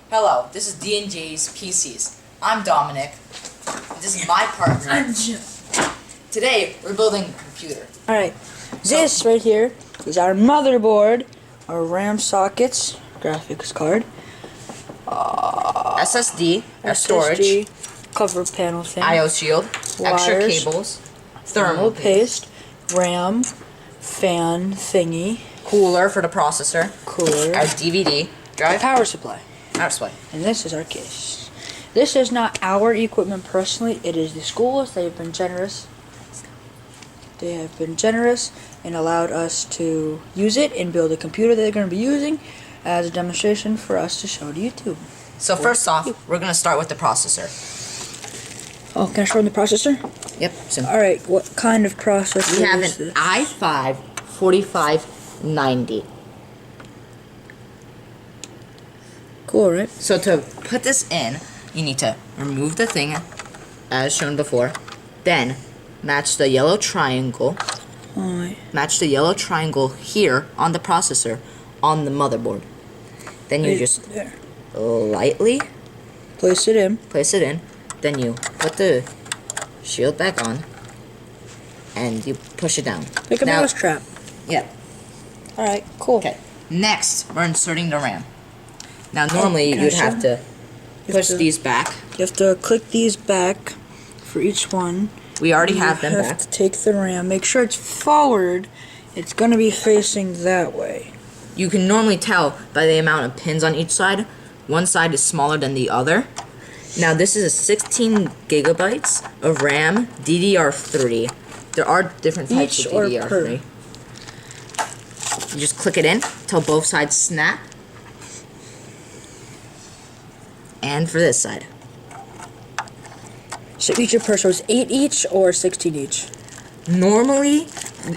Hello, this is D&J's PCs. I'm Dominic. This is my partner. I'm Jim. Today, we're building a computer. Alright, this right here is our motherboard, our RAM sockets, graphics card, SSD, storage, cover panel thing, I/O shield, extra wires, cables, thermal paste, RAM, fan thingy, cooler for the processor, cooler, our DVD drive, power supply. And this is our case. This is not our equipment personally, it is the school's. They have been generous. They have been generous and allowed us to use it and build a computer that they're going to be using as a demonstration for us to show to YouTube. So first off, we're going to start with the processor. Oh, can I show them the processor? Yep. So Alright, what kind of processor we have is an this? i5 4590. Cool, right? So to put this in, you need to remove the thing as shown before, then match the yellow triangle. Alright. Match the yellow triangle here on the processor on the motherboard. Then you just there. lightly Place it in. place it in. Then you put the shield back on and you push it down. Like a Now- mouse trap. Yep. Alright, cool. Okay. Next, we're inserting the RAM. Now normally can I you'd show have to You push have to- these back. You have to click these back for each one. We already have them You back. have to take the RAM. Make sure it's forward. It's going to be facing that way. You can normally tell by the amount of pins on each side. One side is smaller than the other. Now this is a 16 gigabytes of RAM DDR3. There are different types Each of or DDR3. You just click it in till both sides snap. And for this side. So each of per, so it's 8 each or 16 each? Normally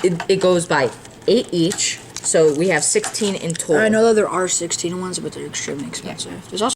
it goes by 8 each. So we have 16 in total. I know that there are 16 ones, but they're extremely expensive. There's also